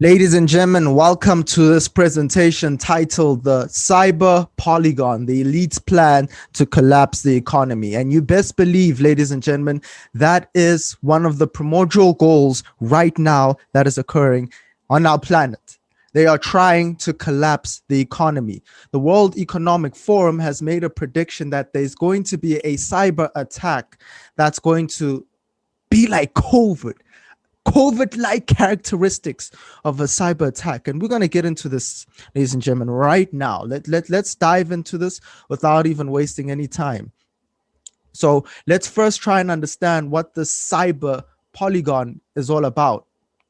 Ladies and gentlemen, welcome to this presentation titled The Cyber Polygon, the elite's plan to collapse the economy. And you best believe, ladies and gentlemen, that is one of the primordial goals right now that is occurring on our planet. They are trying to collapse the economy. The World Economic Forum has made a prediction that there's going to be a cyber attack that's going to be like COVID-like characteristics of a cyber attack. And we're going to get into this, ladies and gentlemen, right now. Let's dive into this without even wasting any time. So let's first try and understand what the cyber polygon is all about.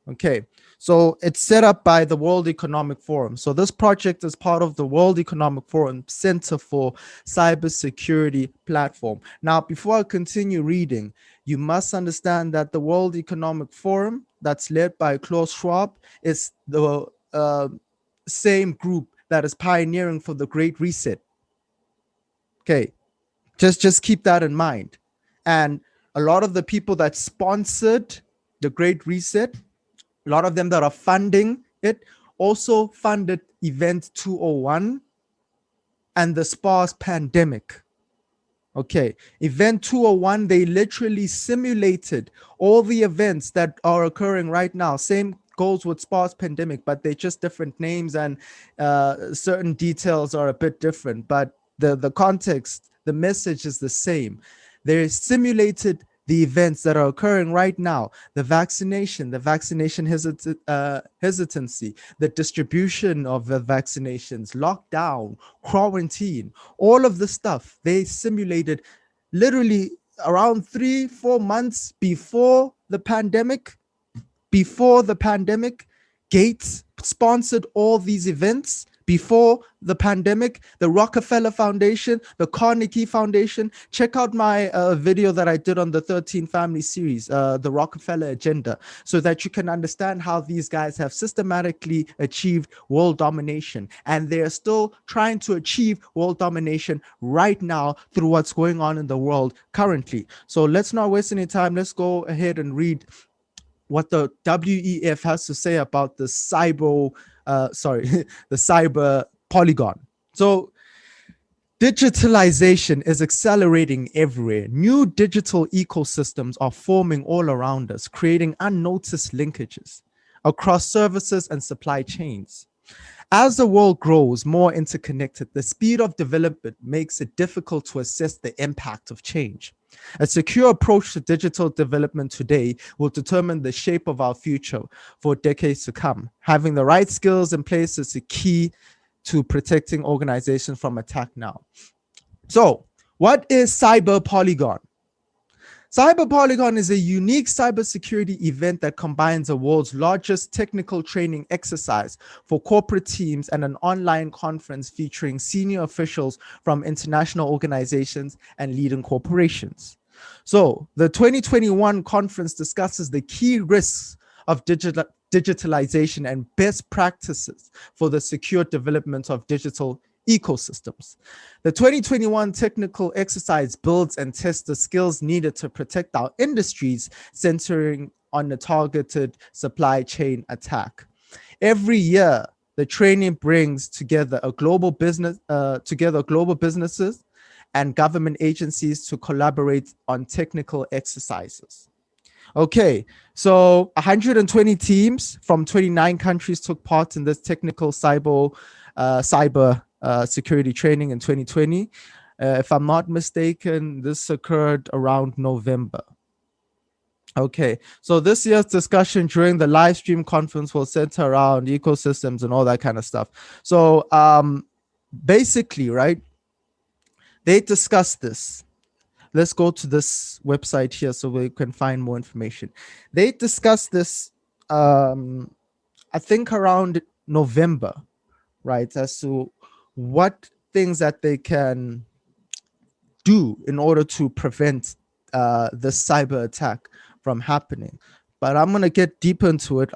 Okay, so it's set up by the World Economic Forum. So this project is part of the World Economic Forum Center for Cybersecurity Platform. Now, before I continue reading, you must understand that the World Economic Forum, that's led by Klaus Schwab, is the same group that is pioneering for the Great Reset. Okay, just keep that in mind. And a lot of the people that sponsored the Great Reset, a lot of them that are funding it, also funded Event 201 and the SPARS pandemic. Okay, Event 201, they literally simulated all the events that are occurring right now. Same goes with SPARS pandemic, but they're just different names and certain details are a bit different. But the context, the message is the same. They simulated the events that are occurring right now, the vaccination hesitancy, the distribution of the vaccinations, lockdown, quarantine, all of the stuff they simulated literally around 3-4 months before the pandemic. Gates sponsored all these events. Before the pandemic, the Rockefeller Foundation, the Carnegie Foundation. Check out my video that I did on the 13 Family series, the Rockefeller Agenda, so that you can understand how these guys have systematically achieved world domination. And they're still trying to achieve world domination right now through what's going on in the world currently. So let's not waste any time. Let's go ahead and read what the W.E.F has to say about the cyber polygon. So digitalization is accelerating everywhere. New digital ecosystems are forming all around us, creating unnoticed linkages across services and supply chains. As the world grows more interconnected, the speed of development makes it difficult to assess the impact of change. A secure approach to digital development today will determine the shape of our future for decades to come. Having the right skills in place is the key to protecting organizations from attack now. So, what is Cyber Polygon? Cyber Polygon is a unique cybersecurity event that combines the world's largest technical training exercise for corporate teams and an online conference featuring senior officials from international organizations and leading corporations. So the 2021 conference discusses the key risks of digitalization and best practices for the secure development of digital ecosystems. The 2021 technical exercise builds and tests the skills needed to protect our industries, centering on the targeted supply chain attack. Every year, the training brings together global businesses and government agencies to collaborate on technical exercises. Okay, so 120 teams from 29 countries took part in this technical cyber security training in 2020. If I'm not mistaken, this occurred around November. Okay, so this year's discussion during the live stream conference will center around ecosystems and all that kind of stuff. So basically, right, they discussed this. Let's go to this website here so we can find more information. They discussed this, I think around November, right, as to what things that they can do in order to prevent the cyber attack from happening. But I'm going to get deeper into it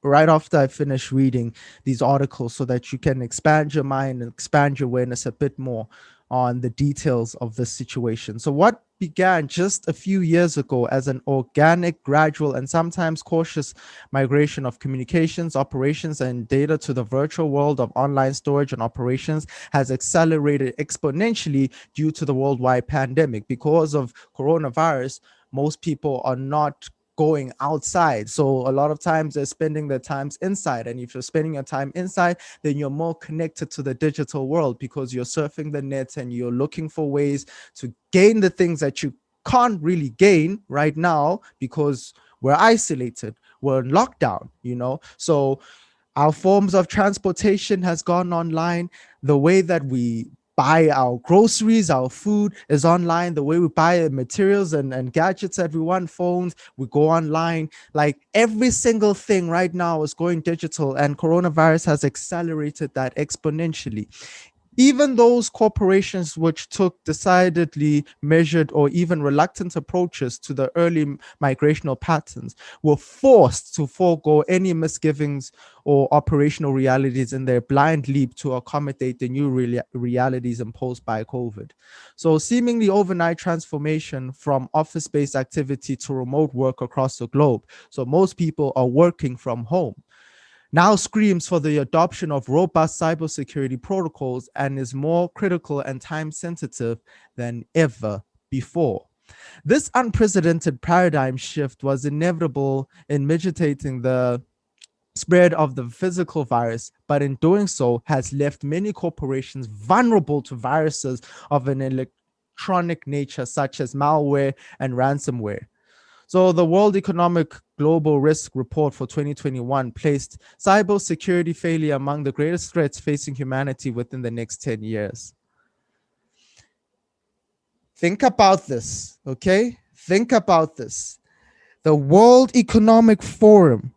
right after I finish reading these articles so that you can expand your mind and expand your awareness a bit more on the details of this situation. So, what began just a few years ago as an organic, gradual, and sometimes cautious migration of communications, operations, and data to the virtual world of online storage and operations has accelerated exponentially due to the worldwide pandemic. Because of coronavirus, most people are not going outside. So a lot of times they're spending their times inside. And if you're spending your time inside, then you're more connected to the digital world because you're surfing the net and you're looking for ways to gain the things that you can't really gain right now because we're isolated, we're in lockdown, So our forms of transportation has gone online. The way that we buy our groceries, our food is online. The way we buy materials and gadgets that we want, phones, we go online. Like every single thing right now is going digital, and coronavirus has accelerated that exponentially. Even those corporations which took decidedly measured or even reluctant approaches to the early migrational patterns were forced to forego any misgivings or operational realities in their blind leap to accommodate the new realities imposed by COVID. So, seemingly overnight transformation from office based activity to remote work across the globe. So, most people are working from home now screams for the adoption of robust cybersecurity protocols and is more critical and time sensitive than ever before. This unprecedented paradigm shift was inevitable in mitigating the spread of the physical virus, but in doing so has left many corporations vulnerable to viruses of an electronic nature, such as malware and ransomware. So the World Economic Global Risk Report for 2021 placed cybersecurity failure among the greatest threats facing humanity within the next 10 years. Think about this, okay? Think about this. The World Economic Forum,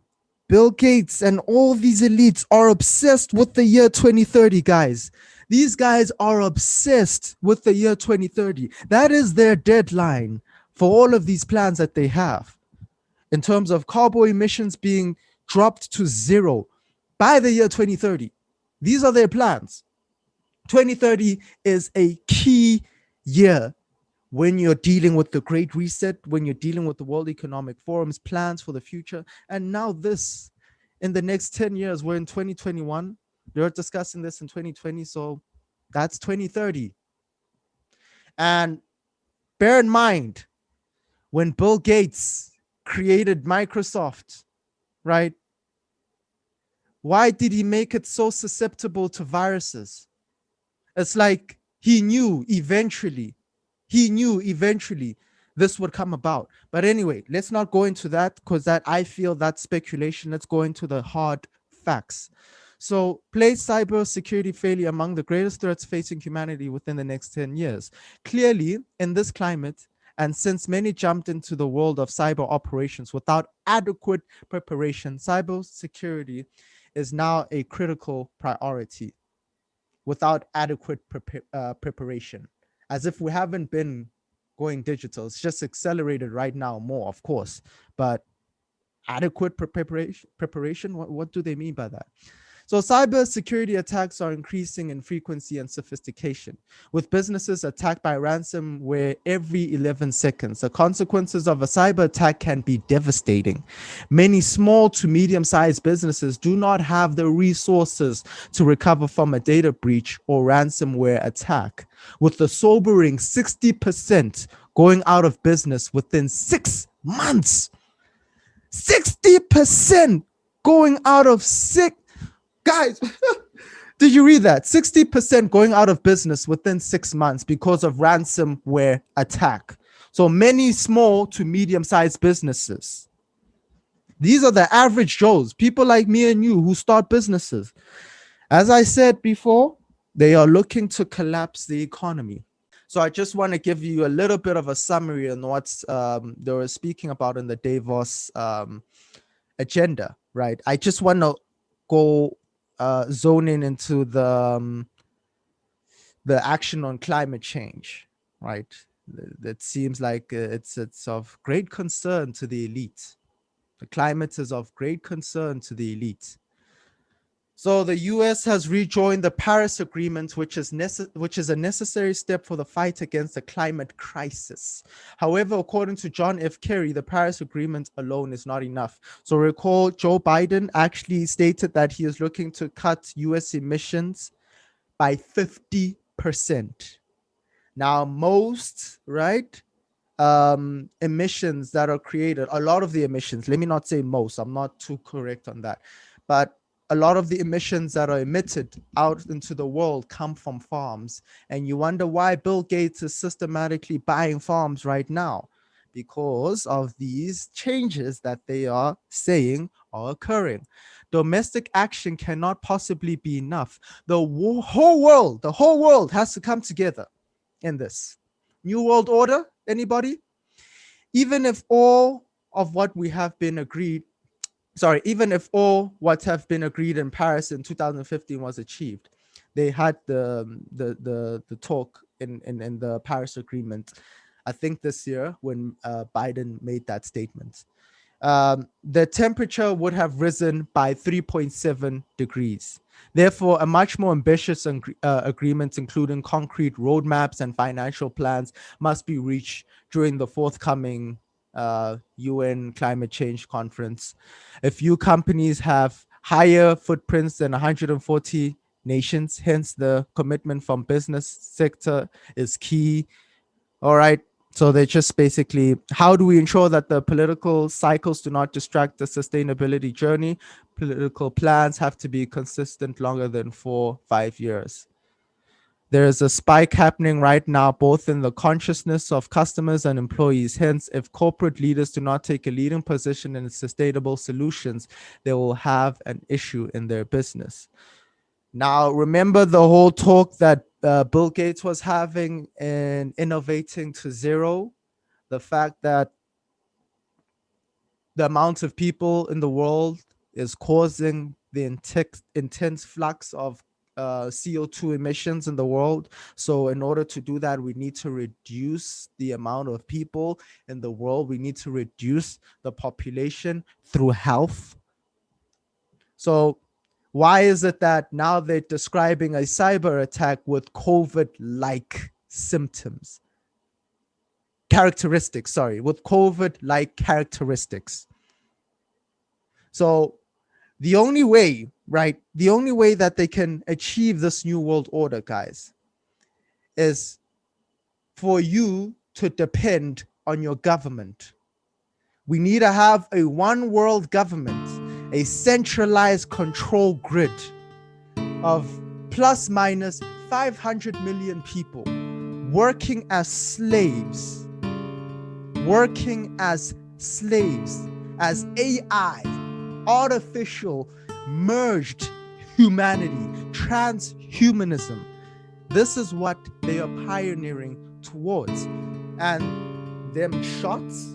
Bill Gates, and all these elites are obsessed with the year 2030, guys. These guys are obsessed with the year 2030. That is their deadline for all of these plans that they have in terms of carbon emissions being dropped to zero by the year 2030. These are their plans. 2030 is a key year when you're dealing with the Great Reset, when you're dealing with the World Economic Forum's plans for the future. And now this, in the next 10 years, we're in 2021. They're discussing this in 2020. So that's 2030. And bear in mind, when Bill Gates created Microsoft, right? Why did he make it so susceptible to viruses? It's like he knew eventually this would come about. But anyway, let's not go into that because that I feel that's speculation. Let's go into the hard facts. So, place cybersecurity failure among the greatest threats facing humanity within the next 10 years. Clearly, in this climate, and since many jumped into the world of cyber operations without adequate preparation, cybersecurity is now a critical priority without adequate preparation. As if we haven't been going digital. It's just accelerated right now more, of course. But adequate preparation, what do they mean by that? So cybersecurity attacks are increasing in frequency and sophistication, with businesses attacked by ransomware every 11 seconds. The consequences of a cyber attack can be devastating. Many small to medium-sized businesses do not have the resources to recover from a data breach or ransomware attack, with the sobering 60% going out of business within 6 months. 60% going out of guys. Did you read that? 60% going out of business within 6 months because of ransomware attack. So many small to medium-sized businesses. These are the average Joes, people like me and you who start businesses. As I said before, they are looking to collapse the economy. So I just want to give you a little bit of a summary on what they were speaking about in the Davos agenda, right? I just want to go zoning into the action on climate change, right? That seems like it's of great concern to the elite. The climate is of great concern to the elite. So the US has rejoined the Paris Agreement, which is a necessary step for the fight against the climate crisis. However, according to John F. Kerry, the Paris Agreement alone is not enough. So recall Joe Biden actually stated that he is looking to cut US emissions by 50%. Now, most, right, emissions that are created, a lot of the emissions, let me not say most, I'm not too correct on that, but a lot of the emissions that are emitted out into the world come from farms. And you wonder why Bill Gates is systematically buying farms right now, because of these changes that they are saying are occurring. Domestic action cannot possibly be enough. The whole world has to come together in this new world order. Anybody? Even if all of what we have been agreed, even if all what have been agreed in Paris in 2015 was achieved, they had the talk in the Paris Agreement, I think this year, when Biden made that statement. The temperature would have risen by 3.7 degrees. Therefore, a much more ambitious agreement, including concrete roadmaps and financial plans, must be reached during the forthcoming UN climate change conference. A few companies have higher footprints than 140 nations, hence the commitment from business sector is key. All right. So they just basically, how do we ensure that the political cycles do not distract the sustainability journey? Political plans have to be consistent longer than 4-5 years. There is a spike happening right now, both in the consciousness of customers and employees. Hence, if corporate leaders do not take a leading position in sustainable solutions, they will have an issue in their business. Now, remember the whole talk that Bill Gates was having in innovating to zero? The fact that the amount of people in the world is causing the intense flux of CO2 emissions in the world. So in order to do that, we need to reduce the amount of people in the world. We need to reduce the population through health. So why is it that now they're describing a cyber attack with COVID-like symptoms? With COVID-like characteristics. So the only way that they can achieve this new world order, guys, is for you to depend on your government. We need to have a one world government, a centralized control grid of plus minus 500 million people working as slaves, as AI, artificial merged humanity, transhumanism. This is what they are pioneering towards. And them shots